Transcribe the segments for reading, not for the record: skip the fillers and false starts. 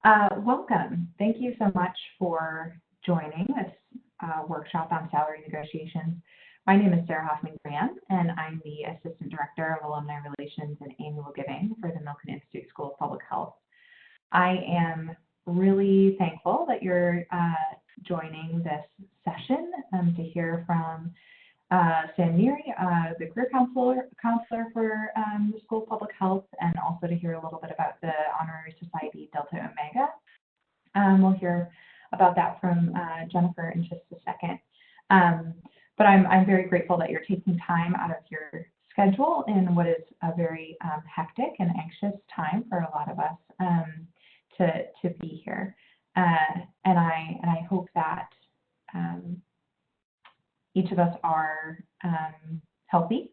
Welcome. Thank you so much for joining this workshop on salary negotiations. My name is Sarah Hoffman-Grant, and I'm the Assistant Director of Alumni Relations and Annual Giving for the Milken Institute School of Public Health. I am really thankful that you're joining this session to hear from Sam Neary, the career counselor for the School of Public Health, and also to hear a little bit about the Honorary Society Delta Omega. We'll hear about that from Jennifer in just a second. But I'm very grateful that you're taking time out of your schedule in what is a very hectic and anxious time for a lot of us to be here. And I hope that each of us are healthy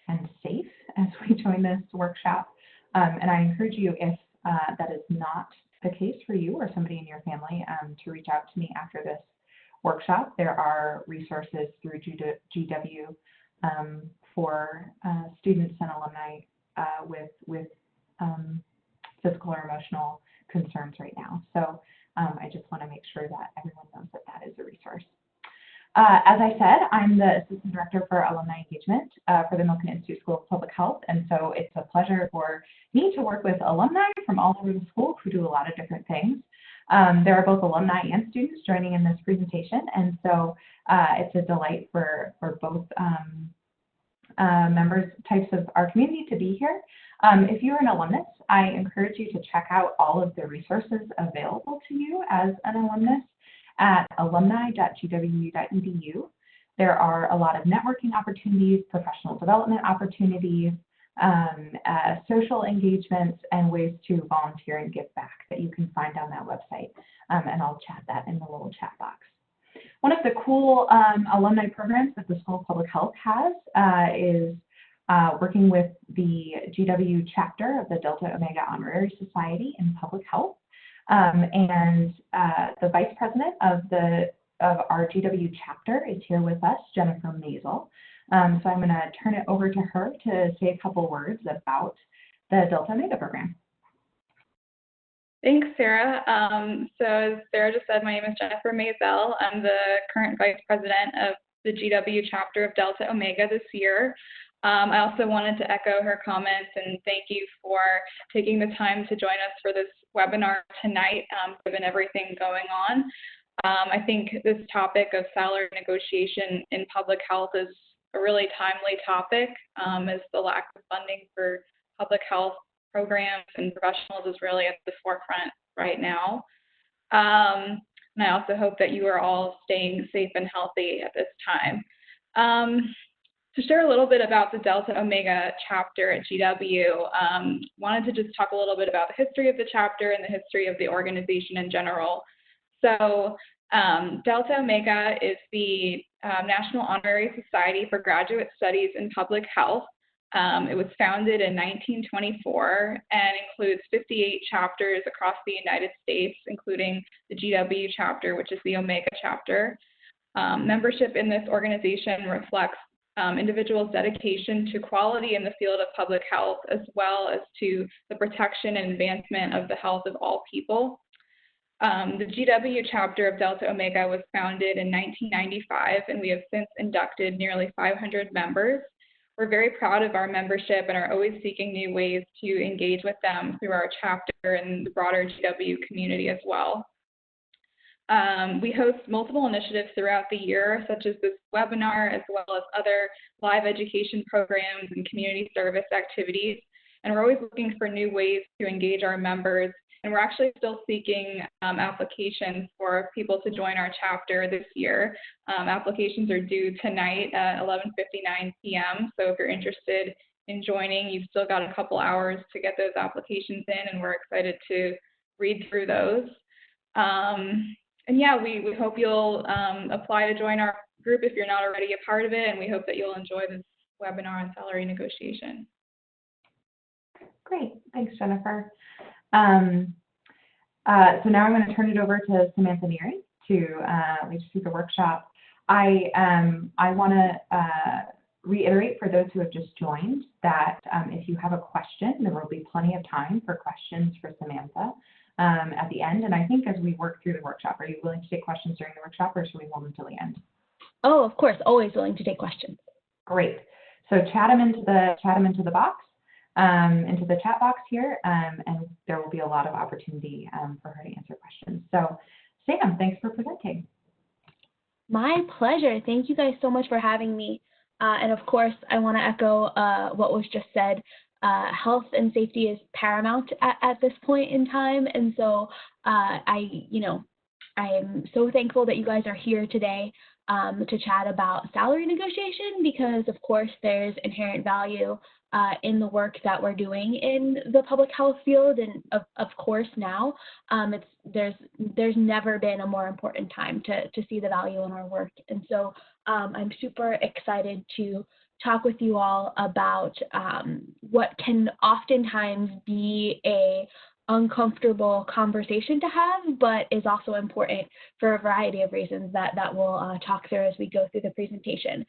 and safe as we join this workshop. And I encourage you, if that is not the case for you or somebody in your family, to reach out to me after this workshop. There are resources through GW for students and alumni with physical or emotional concerns right now. So I just want to make sure that everyone knows that that is a resource. As I said, I'm the Assistant Director for Alumni Engagement for the Milken Institute School of Public Health, and so it's a pleasure for me to work with alumni from all over the school who do a lot of different things. There are both alumni and students joining in this presentation, and so it's a delight for both types of our community to be here. If you're an alumnus, I encourage you to check out all of the resources available to you as an alumnus at alumni.gwu.edu. There are a lot of networking opportunities, professional development opportunities, social engagements, and ways to volunteer and give back that you can find on that website. And I'll chat that in the little chat box. One of the cool alumni programs that the School of Public Health has is working with the GW chapter of the Delta Omega Honorary Society in Public Health. And the Vice President of our GW chapter is here with us, Jennifer Maisel. So I'm going to turn it over to her to say a couple words about the Delta Omega program. Thanks, Sarah. So as Sarah just said, my name is Jennifer Maisel. I'm the current Vice President of the GW chapter of Delta Omega this year. I also wanted to echo her comments and thank you for taking the time to join us for this webinar tonight, given everything going on. I think this topic of salary negotiation in public health is a really timely topic, as the lack of funding for public health programs and professionals is really at the forefront right now. And I also hope that you are all staying safe and healthy at this time. To share a little bit about the Delta Omega chapter at GW, wanted to just talk a little bit about the history of the chapter and the history of the organization in general. So Delta Omega is the National Honorary Society for Graduate Studies in Public Health. It was founded in 1924 and includes 58 chapters across the United States, including the GW chapter, which is the Omega chapter. Membership in this organization reflects individuals' dedication to quality in the field of public health, as well as to the protection and advancement of the health of all people. The GW chapter of Delta Omega was founded in 1995, and we have since inducted nearly 500 members. We're very proud of our membership and are always seeking new ways to engage with them through our chapter and the broader GW community as well. We host multiple initiatives throughout the year, such as this webinar, as well as other live education programs and community service activities. And we're always looking for new ways to engage our members. And we're actually still seeking applications for people to join our chapter this year. Applications are due tonight at 11:59 p.m. So if you're interested in joining, you've still got a couple hours to get those applications in, and we're excited to read through those. And yeah, we hope you'll apply to join our group if you're not already a part of it, and we hope that you'll enjoy this webinar on salary negotiation. Great, thanks, Jennifer. So now I'm going to turn it over to Samantha Neary to lead us through the workshop. I want to reiterate for those who have just joined that if you have a question, there will be plenty of time for questions for Samantha. at the end. And I think as we work through the workshop, are you willing to take questions during the workshop, or should we hold them till the end? Oh, of course, always willing to take questions. Great. So chat them into the box, into the chat box here, and there will be a lot of opportunity for her to answer questions. So Sam, thanks for presenting. My pleasure. Thank you guys so much for having me. And of course, I want to echo what was just said. Health and safety is paramount at this point in time. And so I am so thankful that you guys are here today to chat about salary negotiation, because of course there's inherent value in the work that we're doing in the public health field, and of course now there's never been a more important time to see the value in our work. And so I'm super excited to talk with you all about what can oftentimes be a uncomfortable conversation to have, but is also important for a variety of reasons that we'll talk through as we go through the presentation.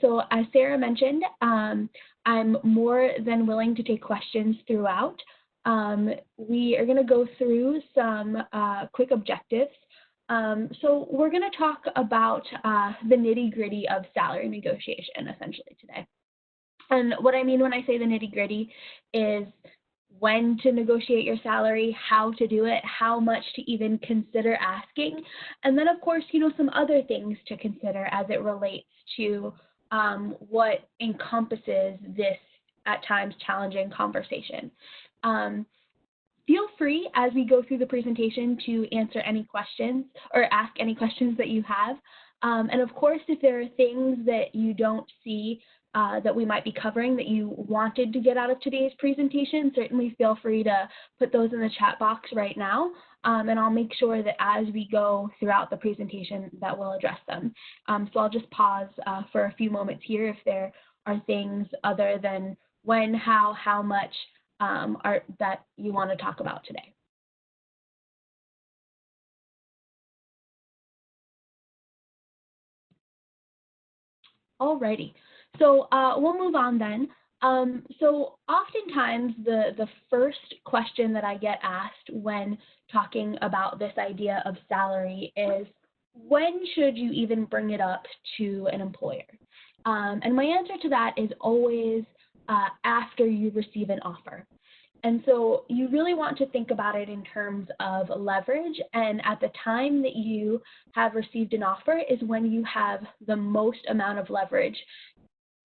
So as Sarah mentioned, I'm more than willing to take questions throughout. We are going to go through some quick objectives. So we're going to talk about the nitty-gritty of salary negotiation essentially today. And what I mean when I say the nitty-gritty is when to negotiate your salary, how to do it, how much to even consider asking, and then of course, some other things to consider as it relates to what encompasses this at times challenging conversation. Feel free as we go through the presentation to answer any questions or ask any questions that you have. And of course, if there are things that you don't see that we might be covering that you wanted to get out of today's presentation, certainly feel free to put those in the chat box right now, and I'll make sure that as we go throughout the presentation that we'll address them. So I'll just pause for a few moments here if there are things other than when, how much that you want to talk about today. Alrighty. So we'll move on then. So oftentimes the first question that I get asked when talking about this idea of salary is, when should you even bring it up to an employer? And my answer to that is always after you receive an offer. And so you really want to think about it in terms of leverage, and at the time that you have received an offer is when you have the most amount of leverage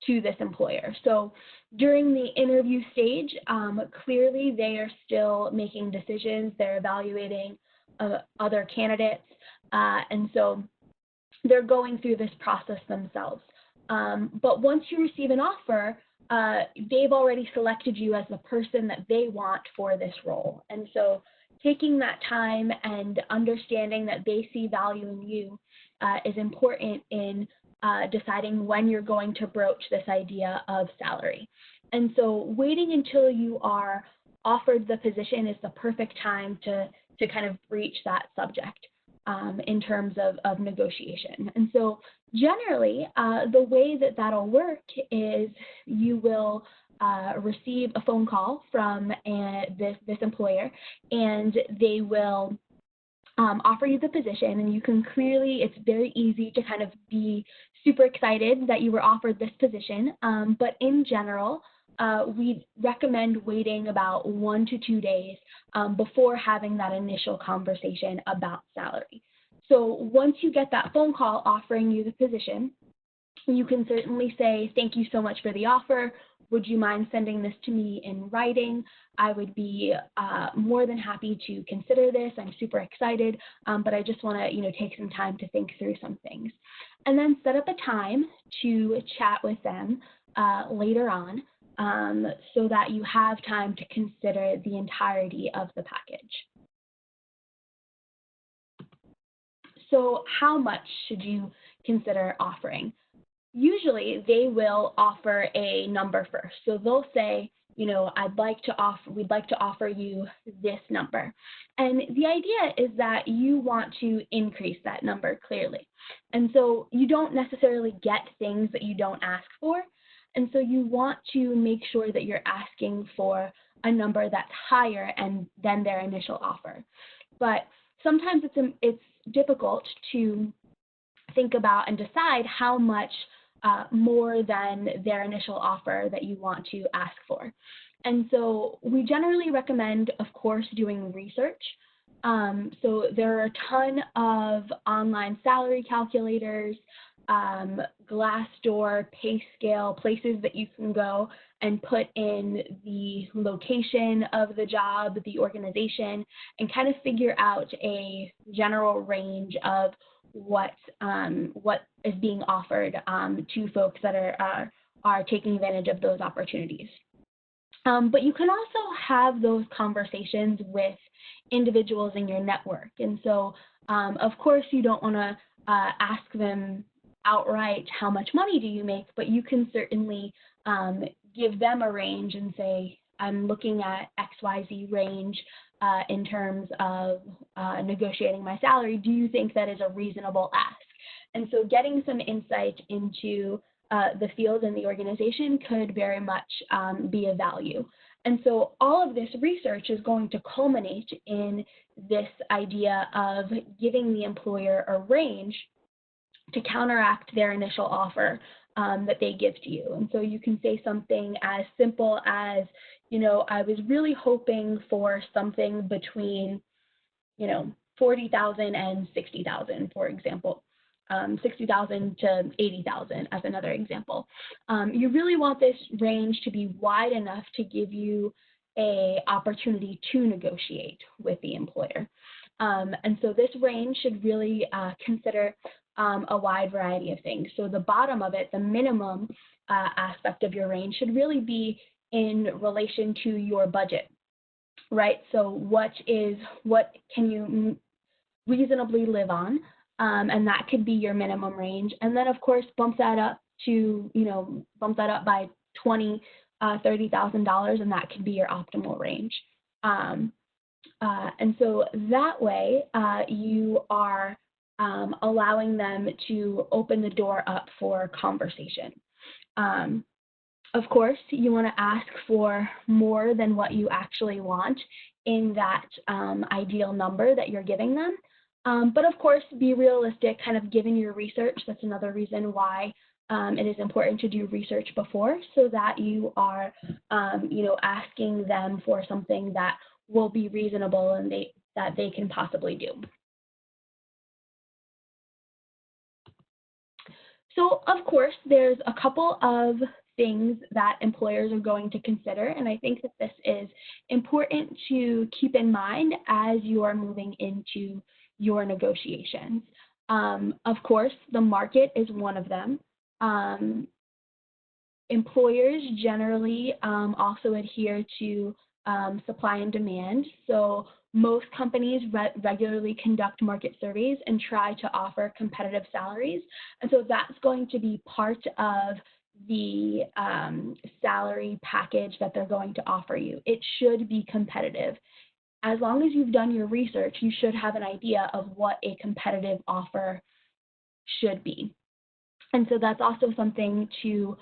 to this employer. So during the interview stage, clearly they are still making decisions, they're evaluating other candidates, and so they're going through this process themselves. But once you receive an offer, they've already selected you as the person that they want for this role. And so taking that time and understanding that they see value in you is important in deciding when you're going to broach this idea of salary. And so waiting until you are offered the position is the perfect time to kind of breach that subject in terms of negotiation. And so generally, the way that that'll work is you will receive a phone call from this employer, and they will offer you the position, and you can clearly, it's very easy to kind of be super excited that you were offered this position, but in general, we recommend waiting about 1 to 2 days before having that initial conversation about salary. So once you get that phone call offering you the position, you can certainly say, thank you so much for the offer. Would you mind sending this to me in writing? I would be more than happy to consider this. I'm super excited, but I just want to, take some time to think through some things. And then set up a time to chat with them later on so that you have time to consider the entirety of the package. So how much should you consider offering? Usually they will offer a number first. So they'll say, we'd like to offer you this number. And the idea is that you want to increase that number clearly. And so you don't necessarily get things that you don't ask for. And so you want to make sure that you're asking for a number that's higher than their initial offer. But sometimes it's difficult to think about and decide how much more than their initial offer that you want to ask for. And so we generally recommend, of course, doing research. So there are a ton of online salary calculators, Glassdoor, PayScale, places that you can go and put in the location of the job, the organization, and kind of figure out a general range of what is being offered to folks that are taking advantage of those opportunities. But you can also have those conversations with individuals in your network. And so, of course, you don't want to ask them outright, how much money do you make? But you can certainly give them a range and say, I'm looking at XYZ range in terms of negotiating my salary. Do you think that is a reasonable ask? And so getting some insight into the field and the organization could very much be of value. And so all of this research is going to culminate in this idea of giving the employer a range to counteract their initial offer that they give to you. And so you can say something as simple as, you know, I was really hoping for something between, you know, 40,000 and 60,000, for example. 60,000 to 80,000 as another example. You really want this range to be wide enough to give you an opportunity to negotiate with the employer. And so this range should really consider a wide variety of things. So the bottom of it, the minimum aspect of your range should really be in relation to your budget, right? So what can you reasonably live on? And that could be your minimum range. And then, of course, bump that up by $20,000, $30,000, and that could be your optimal range. And so that way, you are allowing them to open the door up for conversation. Of course, you want to ask for more than what you actually want in that ideal number that you're giving them. But of course, be realistic, kind of given your research. That's another reason why it is important to do research before, so that you are, asking them for something that will be reasonable and that they can possibly do. So of course, there's a couple of things that employers are going to consider, and I think that this is important to keep in mind as you are moving into your negotiations. Of course, the market is one of them. Employers generally also adhere to supply and demand. So most companies regularly conduct market surveys and try to offer competitive salaries. And so that's going to be part of the salary package that they're going to offer you. It should be competitive. As long as you've done your research, you should have an idea of what a competitive offer should be. And so that's also something to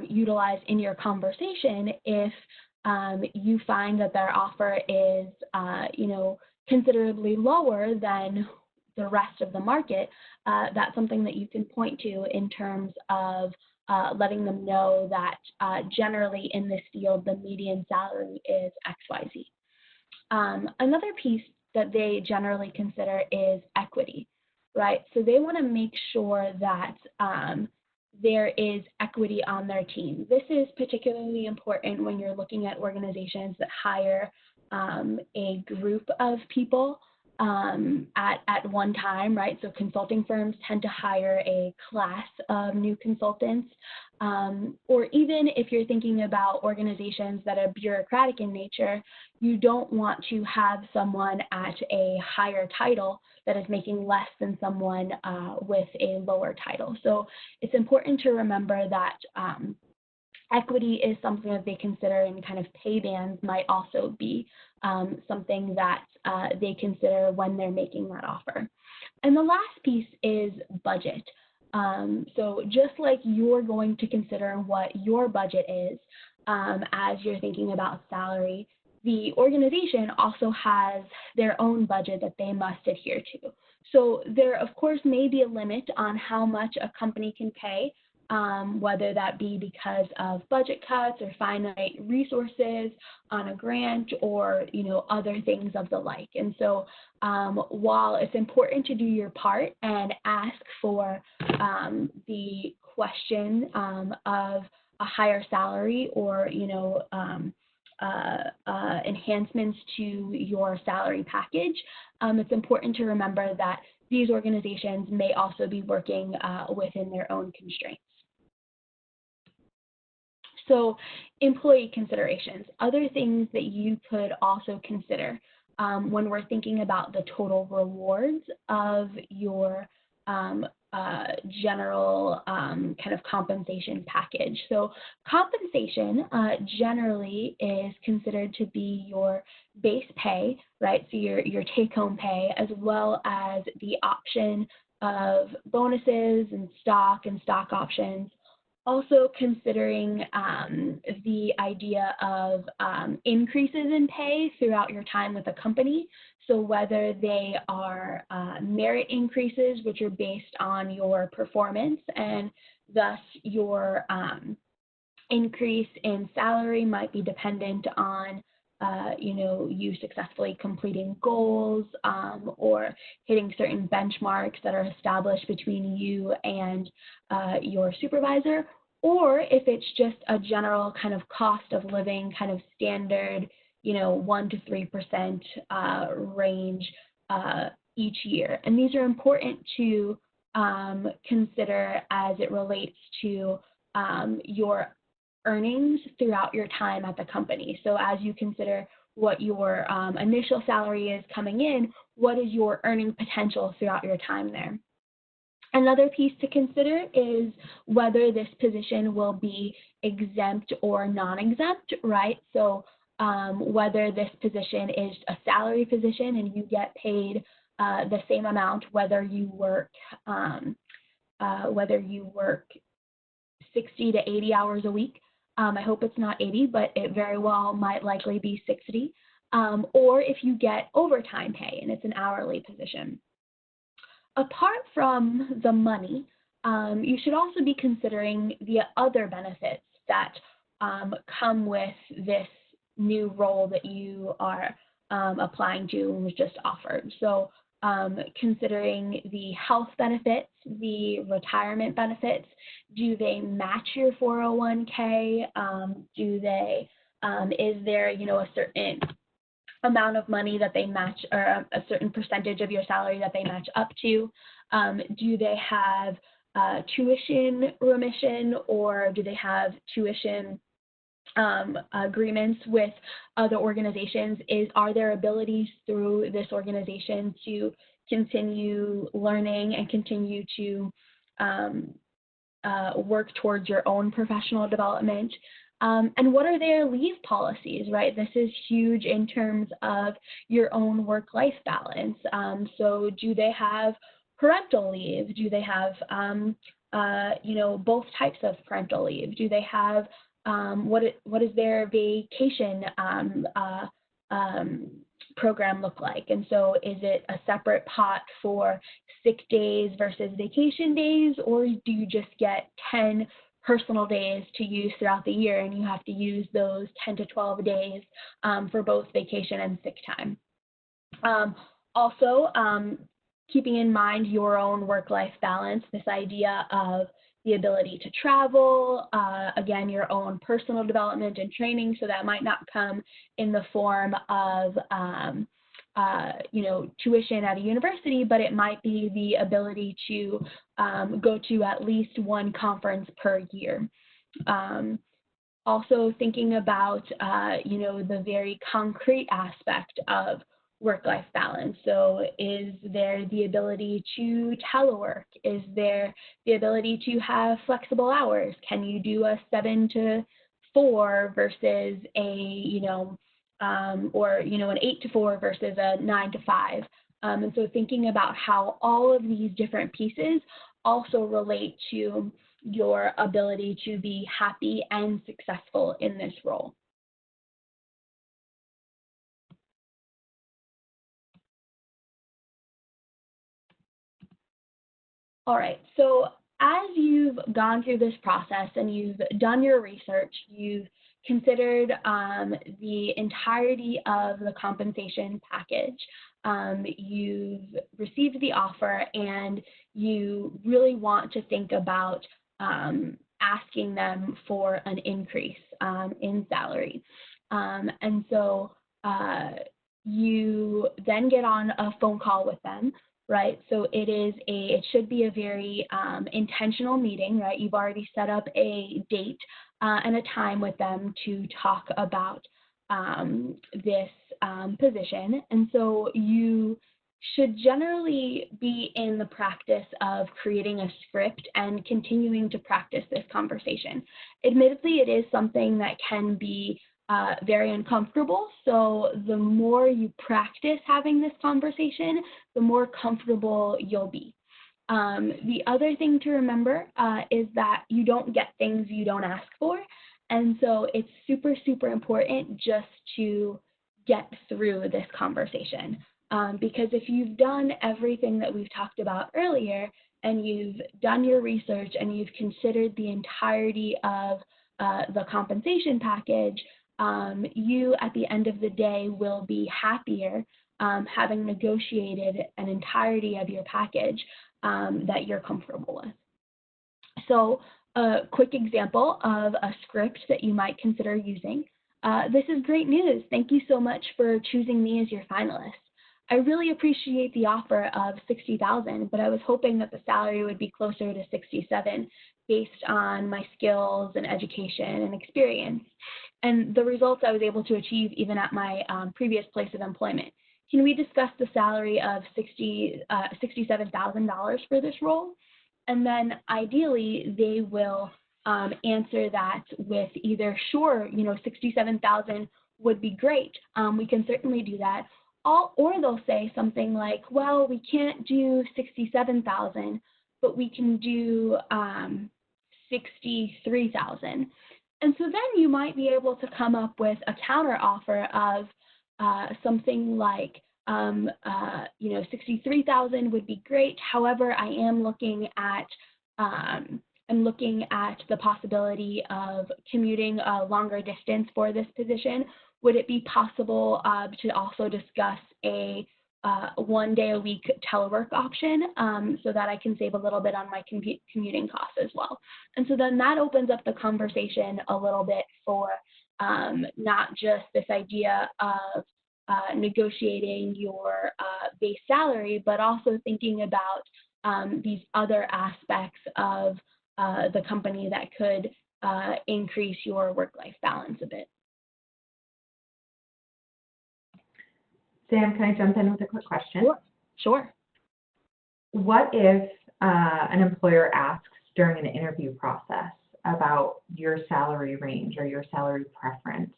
utilize in your conversation if you find that their offer is, considerably lower than the rest of the market. That's something that you can point to in terms of letting them know that generally in this field, the median salary is XYZ. Another piece that they generally consider is equity, right? So they want to make sure that there is equity on their team. This is particularly important when you're looking at organizations that hire a group of people at one time, right? So consulting firms tend to hire a class of new consultants. Or even if you're thinking about organizations that are bureaucratic in nature, you don't want to have someone at a higher title that is making less than someone with a lower title. So it's important to remember that equity is something that they consider, and kind of pay bands might also be something that they consider when they're making that offer. And the last piece is budget. So just like you're going to consider what your budget is, as you're thinking about salary, the organization also has their own budget that they must adhere to. So there, of course, may be a limit on how much a company can pay, whether that be because of budget cuts or finite resources on a grant or, other things of the like. And so while it's important to do your part and ask for the question of a higher salary or, enhancements to your salary package, it's important to remember that these organizations may also be working within their own constraints. So employee considerations, other things that you could also consider when we're thinking about the total rewards of your general kind of compensation package. So compensation generally is considered to be your base pay, right? So your take-home pay, as well as the option of bonuses and stock options. Also considering the idea of increases in pay throughout your time with the company. So whether they are merit increases, which are based on your performance, and thus your increase in salary might be dependent on you successfully completing goals or hitting certain benchmarks that are established between you and your supervisor, or if it's just a general kind of cost of living kind of standard, 1 to 3% range each year. And these are important to consider as it relates to your earnings throughout your time at the company. So as you consider what your initial salary is coming in, what is your earning potential throughout your time there? Another piece to consider is whether this position will be exempt or non-exempt, right? So whether this position is a salary position and you get paid the same amount whether you work 60 to 80 hours a week. I hope it's not 80, but it very well might likely be 60. Or if you get overtime pay and it's an hourly position. Apart from the money, you should also be considering the other benefits that come with this new role that you are applying to and was just offered. So considering the health benefits, the retirement benefits, do they match your 401k? Is there, a certain amount of money that they match, or a certain percentage of your salary that they match up to? Do they have tuition remission, or do they have tuition agreements with other organizations? Are there abilities through this organization to continue learning and continue to work towards your own professional development? And what are their leave policies, right? This is huge in terms of your own work-life balance. So do they have parental leave? Do they have, both types of parental leave? Do they have, what is their vacation program look like? And so is it a separate pot for sick days versus vacation days, or do you just get 10 personal days to use throughout the year, and you have to use those 10 to 12 days for both vacation and sick time? Also, keeping in mind your own work-life balance, this idea of the ability to travel, again, your own personal development and training, so that might not come in the form of tuition at a university, but it might be the ability to go to at least one conference per year. Also thinking about, the very concrete aspect of work-life balance. So is there the ability to telework? Is there the ability to have flexible hours? Can you do a 7 to 4 versus an 8 to 4 versus a 9 to 5? And so thinking about how all of these different pieces also relate to your ability to be happy and successful in this role. All right, so as you've gone through this process and you've done your research, you've considered the entirety of the compensation package, you've received the offer, and you really want to think about asking them for an increase in salary. And so you then get on a phone call with them. Right, so it should be a very intentional meeting, right? You've already set up a date and a time with them to talk about this position. And so you should generally be in the practice of creating a script and continuing to practice this conversation. Admittedly, it is something that can be very uncomfortable. So the more you practice having this conversation, the more comfortable you'll be. The other thing to remember is that you don't get things you don't ask for. And so it's super, super important just to get through this conversation. Because if you've done everything that we've talked about earlier, and you've done your research and you've considered the entirety of the compensation package, you at the end of the day will be happier having negotiated an entirety of your package that you're comfortable with. So a quick example of a script that you might consider using. This is great news. Thank you so much for choosing me as your finalist. I really appreciate the offer of $60,000, but I was hoping that the salary would be closer to $67,000 based on my skills and education and experience, and the results I was able to achieve even at my previous place of employment. Can we discuss the salary of $67,000 for this role? And then ideally, they will answer that with either, sure, $67,000 would be great. We can certainly do that. Or they'll say something like, well, we can't do $67,000, but we can do $63,000. And so then you might be able to come up with a counter offer of something like, $63,000 would be great. However, I am looking at the possibility of commuting a longer distance for this position. Would it be possible to also discuss a 1 day a week telework option so that I can save a little bit on my commuting costs as well? And so then that opens up the conversation a little bit for not just this idea of negotiating your base salary, but also thinking about these other aspects of the company that could increase your work-life balance a bit. Sam, can I jump in with a quick question? Sure. What if an employer asks during an interview process about your salary range or your salary preference,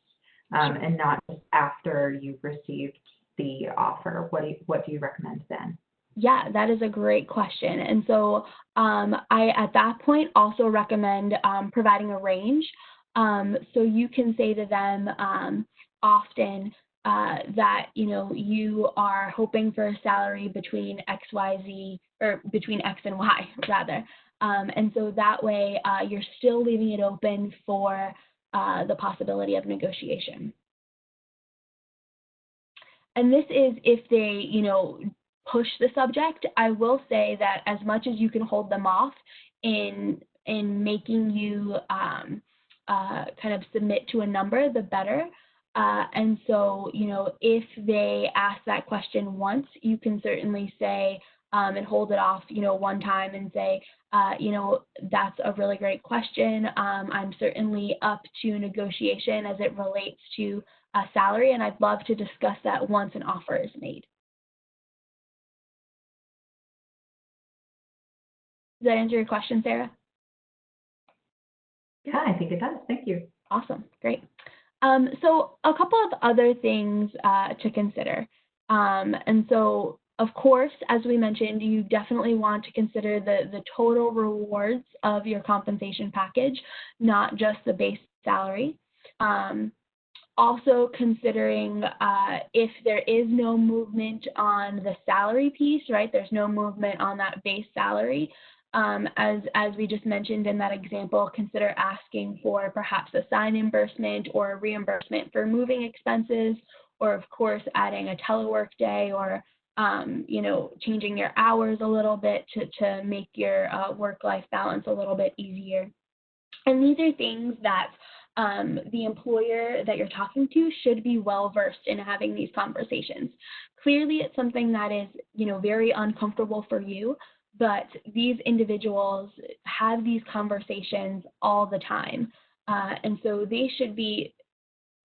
and not just after you've received the offer? What do you recommend then? Yeah, that is a great question. And so I, at that point, also recommend providing a range. So you can say to them often that, you are hoping for a salary between X, Y, Z, or between X and Y, rather. And so that way you're still leaving it open for the possibility of negotiation. And this is if they, push the subject. I will say that as much as you can hold them off in making you kind of submit to a number, the better. And so, if they ask that question once, you can certainly say and hold it off, one time and say, that's a really great question. I'm certainly up to negotiation as it relates to salary, and I'd love to discuss that once an offer is made. Does that answer your question, Sarah? Yeah, I think it does. Thank you. Awesome. Great. So a couple of other things to consider. And so Of course, as we mentioned, you definitely want to consider the total rewards of your compensation package, not just the base salary. Also considering if there is no movement on the salary piece, right? There's no movement on that base salary. As we just mentioned in that example, consider asking for perhaps a sign reimbursement or a reimbursement for moving expenses, or of course adding a telework day, or changing your hours a little bit to make your work-life balance a little bit easier. And these are things that the employer that you're talking to should be well-versed in having these conversations. Clearly, it's something that is, very uncomfortable for you, but these individuals have these conversations all the time. And so they should be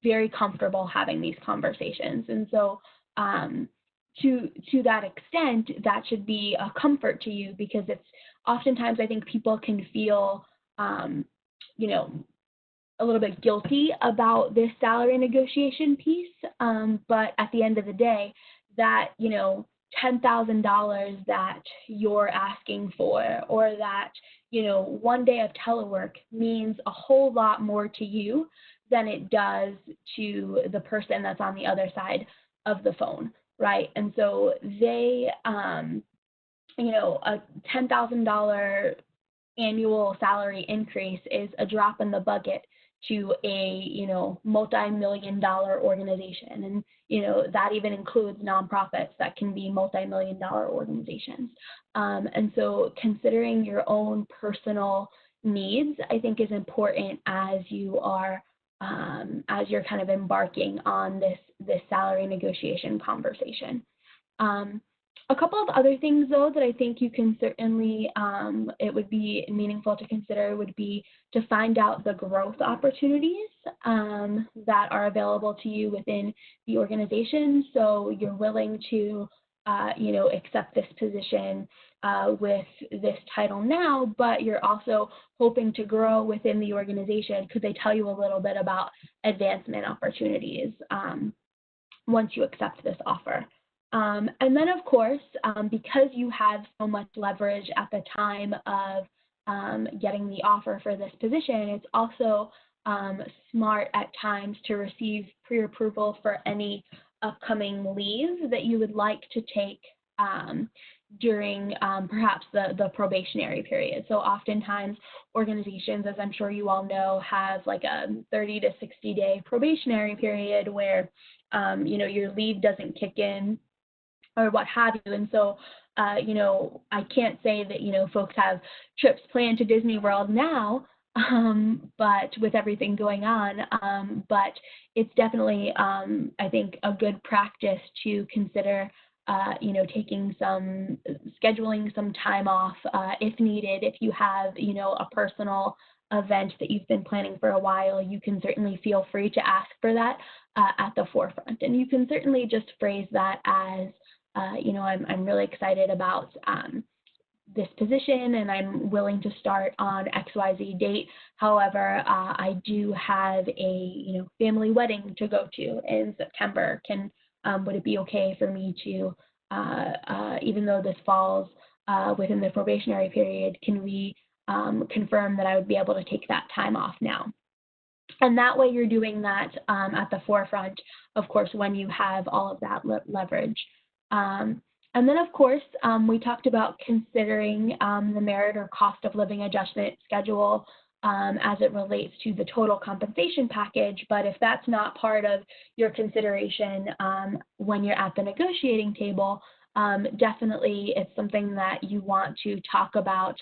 very comfortable having these conversations. And so to that extent, that should be a comfort to you, because it's oftentimes I think people can feel, a little bit guilty about this salary negotiation piece. But at the end of the day, that, $10,000 that you're asking for, or that, 1 day of telework means a whole lot more to you than it does to the person that's on the other side of the phone, right? And so they, a $10,000 annual salary increase is a drop in the bucket to a, multi-million-dollar organization. And, that even includes nonprofits that can be multi-million-dollar organizations. And so considering your own personal needs, I think, is important as you are, as you're kind of embarking on this salary negotiation conversation. A couple of other things, though, that I think you can certainly, it would be meaningful to consider would be to find out the growth opportunities that are available to you within the organization. So you're willing to, accept this position with this title now, but you're also hoping to grow within the organization. Could they tell you a little bit about advancement opportunities once you accept this offer? And then, of course, because you have so much leverage at the time of getting the offer for this position, it's also smart at times to receive pre-approval for any upcoming leave that you would like to take during perhaps the probationary period. So oftentimes organizations, as I'm sure you all know, have like a 30 to 60-day probationary period where, your leave doesn't kick in or what have you. And so, I can't say that, folks have trips planned to Disney World now, but with everything going on, but it's definitely, I think, a good practice to consider, scheduling some time off if needed. If you have, a personal event that you've been planning for a while, you can certainly feel free to ask for that at the forefront. And you can certainly just phrase that as, I'm really excited about this position and I'm willing to start on XYZ date. However, I do have a, family wedding to go to in September. Would it be okay for me to, even though this falls within the probationary period, can we confirm that I would be able to take that time off now? And that way you're doing that at the forefront, of course, when you have all of that leverage. And then, of course, we talked about considering the merit or cost of living adjustment schedule as it relates to the total compensation package. But if that's not part of your consideration when you're at the negotiating table, definitely it's something that you want to talk about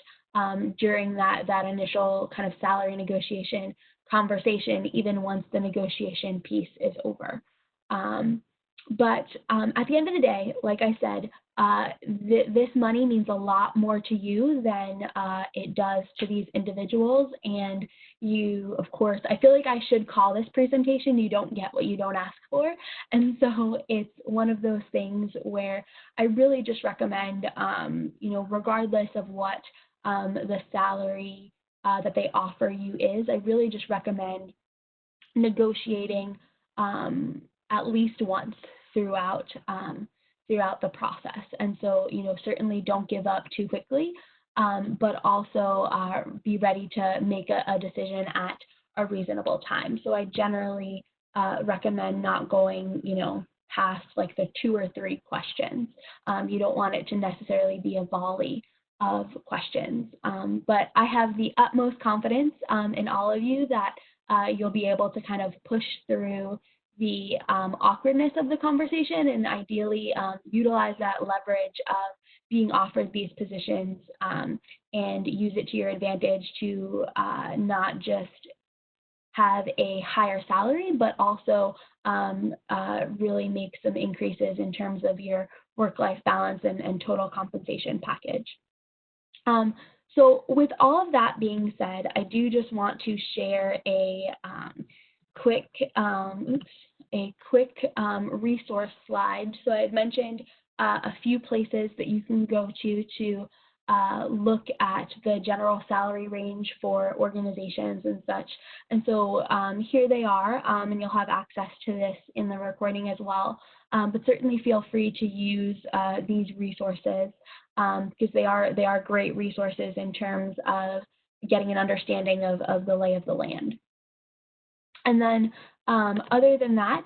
during that initial kind of salary negotiation conversation, even once the negotiation piece is over. But at the end of the day, like I said, this money means a lot more to you than it does to these individuals. And you, of course, I feel like I should call this presentation, "You don't get what you don't ask for." And so it's one of those things where I really just recommend, regardless of what the salary that they offer you is, I really just recommend negotiating at least once throughout throughout the process. And so, certainly don't give up too quickly, but also be ready to make a decision at a reasonable time. So I generally recommend not going, past like the 2 or 3 questions. You don't want it to necessarily be a volley of questions. But I have the utmost confidence in all of you that you'll be able to kind of push through the awkwardness of the conversation and ideally utilize that leverage of being offered these positions and use it to your advantage to not just have a higher salary, but also really make some increases in terms of your work-life balance and total compensation package. So with all of that being said, I do just want to share a quick resource slide. So I had mentioned a few places that you can go to look at the general salary range for organizations and such. And so here they are, and you'll have access to this in the recording as well. But certainly feel free to use these resources because they are great resources in terms of getting an understanding of the lay of the land. And then other than that,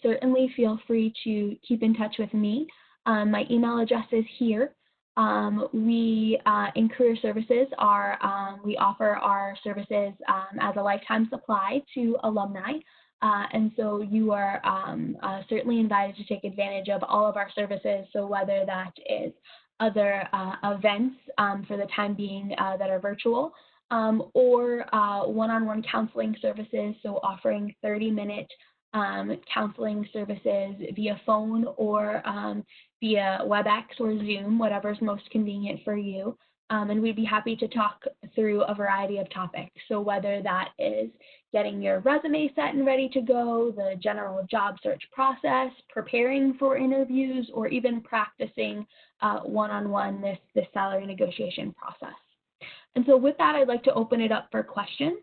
certainly feel free to keep in touch with me. My email address is here. We in Career Services we offer our services as a lifetime supply to alumni, and so you are certainly invited to take advantage of all of our services. So whether that is other events for the time being that are virtual, or one-on-one counseling services, so offering 30-minute counseling services via phone or via WebEx or Zoom, whatever's most convenient for you. And we'd be happy to talk through a variety of topics. So whether that is getting your resume set and ready to go, the general job search process, preparing for interviews, or even practicing one-on-one this salary negotiation process. And so with that, I'd like to open it up for questions,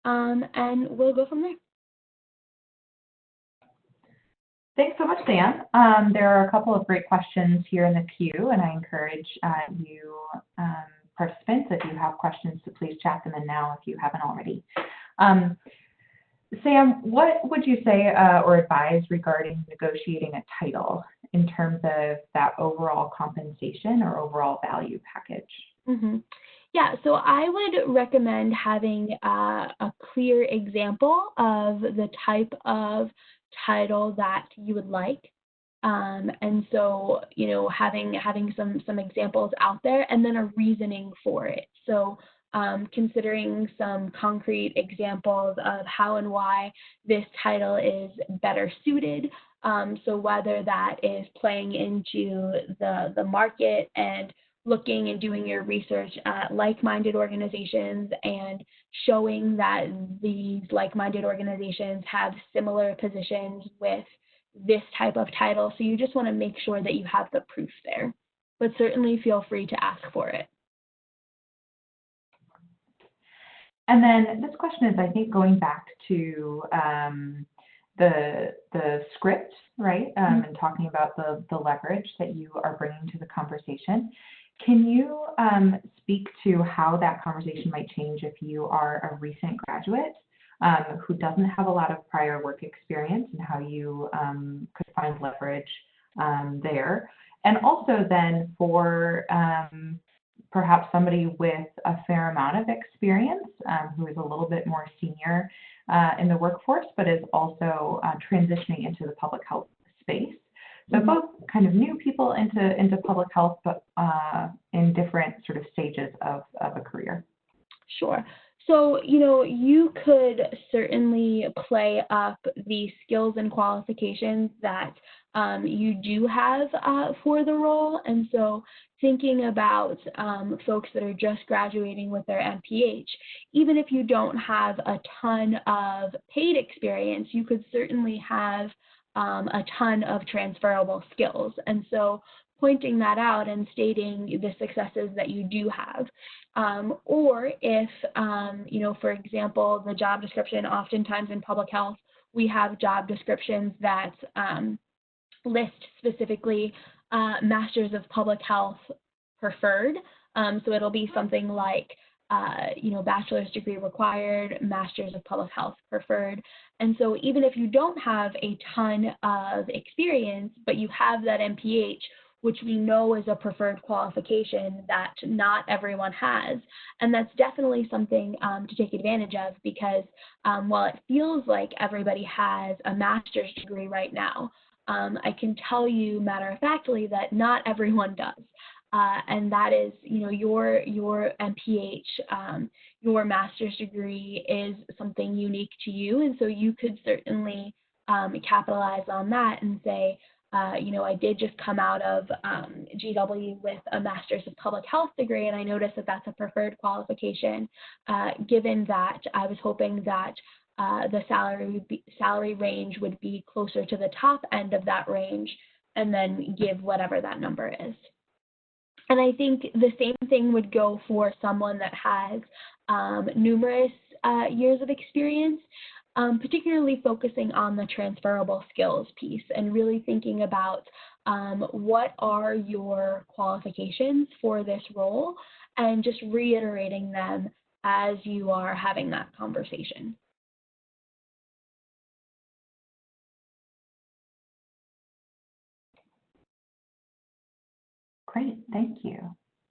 and we'll go from there. Thanks so much, Dan. There are a couple of great questions here in the queue, and I encourage you participants, if you have questions, to please chat them in now if you haven't already. Sam, what would you say or advise regarding negotiating a title in terms of that overall compensation or overall value package? Mm-hmm. Yeah, so I would recommend having a clear example of the type of title that you would like, and so having some examples out there, and then a reasoning for it. So considering some concrete examples of how and why this title is better suited. So whether that is playing into the market and looking and doing your research at like-minded organizations and showing that these like-minded organizations have similar positions with this type of title. So you just want to make sure that you have the proof there, but certainly feel free to ask for it. And then this question is, I think, going back to the script, right, and talking about the leverage that you are bringing to the conversation. Can you speak to how that conversation might change if you are a recent graduate who doesn't have a lot of prior work experience, and how you could find leverage there? And also then for perhaps somebody with a fair amount of experience who is a little bit more senior in the workforce, but is also transitioning into the public health space. So both kind of new people into public health, but in different sort of stages of a career. Sure. So, you could certainly play up the skills and qualifications that you do have for the role. And so thinking about folks that are just graduating with their MPH, even if you don't have a ton of paid experience, you could certainly have a ton of transferable skills. And so pointing that out and stating the successes that you do have. Or if, for example, the job description, oftentimes in public health, we have job descriptions that list specifically Masters of Public Health preferred. So it'll be something like, bachelor's degree required, Masters of Public Health preferred. And so even if you don't have a ton of experience, but you have that MPH, which we know is a preferred qualification that not everyone has. And that's definitely something to take advantage of, because while it feels like everybody has a master's degree right now, I can tell you matter-of-factly that not everyone does. And that is, your MPH, your master's degree is something unique to you. And so you could certainly capitalize on that and say, I did just come out of GW with a Master's of Public Health degree, and I noticed that that's a preferred qualification. Given that, I was hoping that the salary range would be closer to the top end of that range, and then give whatever that number is. And I think the same thing would go for someone that has numerous years of experience. Particularly focusing on the transferable skills piece and really thinking about what are your qualifications for this role, and just reiterating them as you are having that conversation. Great, thank you.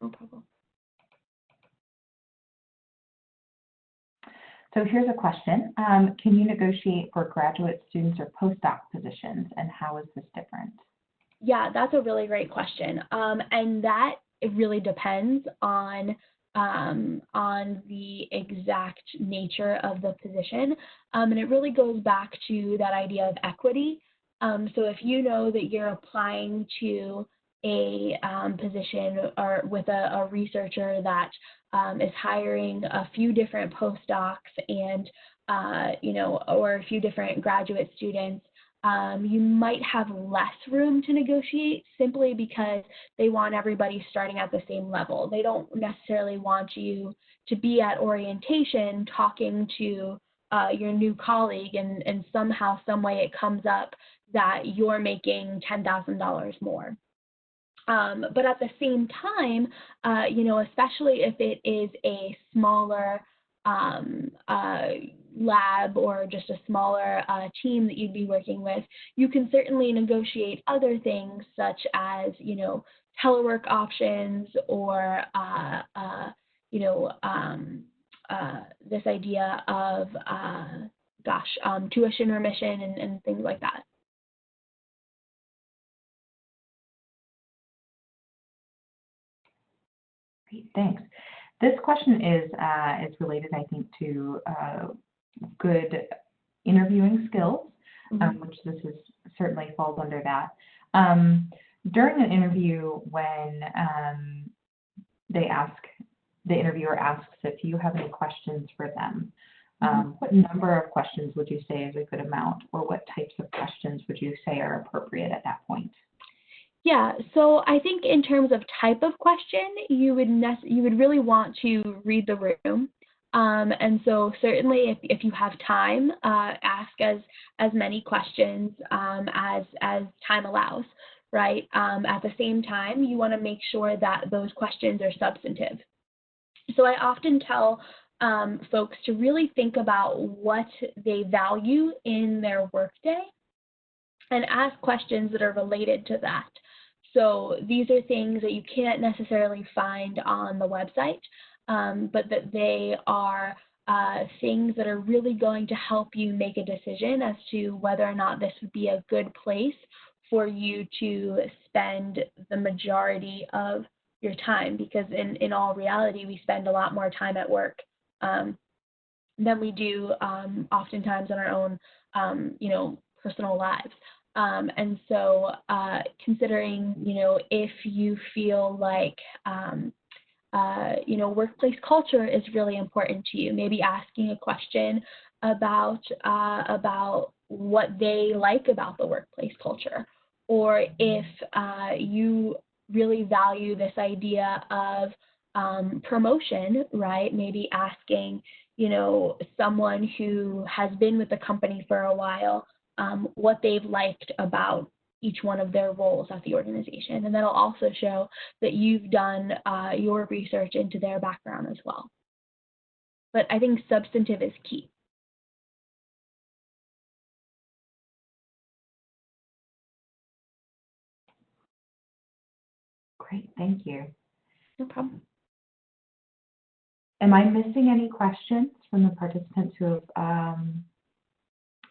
No problem. So here's a question. Can you negotiate for graduate students or postdoc positions, and how is this different? Yeah, that's a really great question. And that it really depends on the exact nature of the position. And it really goes back to that idea of equity. So if you know that you're applying to a position or with a researcher that is hiring a few different postdocs and, or a few different graduate students, you might have less room to negotiate simply because they want everybody starting at the same level. They don't necessarily want you to be at orientation talking to your new colleague and somehow, some way it comes up that you're making $10,000 more. But at the same time, especially if it is a smaller lab or just a smaller team that you'd be working with, you can certainly negotiate other things such as, telework options or, this idea of, tuition remission and things like that. Great, thanks. This question is related, I think, to good interviewing skills, which this is certainly falls under that. During an interview, when the interviewer asks if you have any questions for them, what number of questions would you say is a good amount, or what types of questions would you say are appropriate at that point? Yeah, so I think in terms of type of question, you would really want to read the room. And so certainly if you have time, ask as many questions as time allows, right? At the same time, you want to make sure that those questions are substantive. So I often tell folks to really think about what they value in their workday and ask questions that are related to that. So these are things that you can't necessarily find on the website, but that they are things that are really going to help you make a decision as to whether or not this would be a good place for you to spend the majority of your time, because in all reality, we spend a lot more time at work than we do oftentimes in our own, personal lives. And so considering, if you feel like, workplace culture is really important to you, maybe asking a question about what they like about the workplace culture, or if you really value this idea of promotion, right? Maybe asking, someone who has been with the company for a while, what they've liked about each one of their roles at the organization. And that'll also show that you've done your research into their background as well. But I think substantive is key. Great, thank you. No problem. Am I missing any questions from the participants who have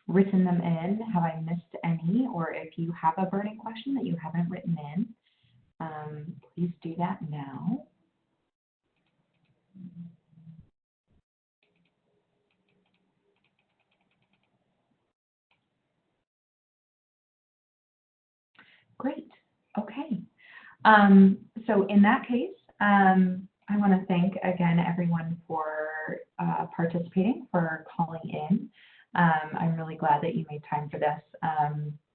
written them in? Have I missed any? Or if you have a burning question that you haven't written in, please do that now. Great, okay. So in that case, I want to thank again everyone for participating, for calling in. I'm really glad that you made time for this.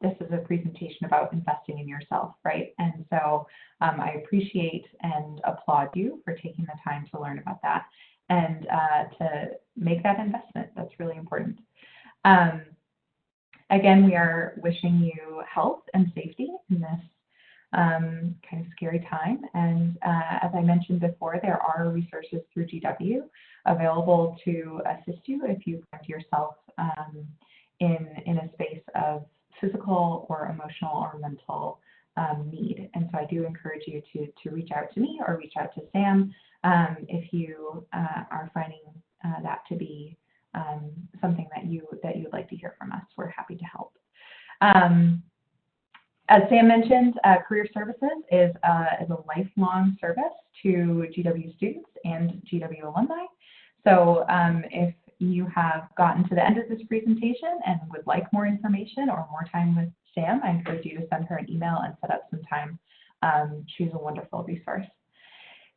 This is a presentation about investing in yourself, right? And so I appreciate and applaud you for taking the time to learn about that and to make that investment. That's really important. Again, we are wishing you health and safety in this kind of scary time. And as I mentioned before, there are resources through GW available to assist you if you find yourself in a space of physical or emotional or mental need. And so I do encourage you to reach out to me or reach out to Sam if you are finding that to be something that you'd like to hear from us. We're happy to help. As Sam mentioned, Career Services is a lifelong service to GW students and GW alumni. So if you have gotten to the end of this presentation and would like more information or more time with Sam, I encourage you to send her an email and set up some time. She's a wonderful resource.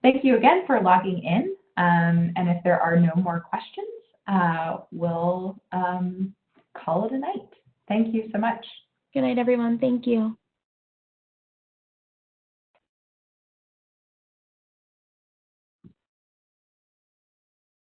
Thank you again for logging in. And if there are no more questions, we'll call it a night. Thank you so much. Good night, everyone. Thank you.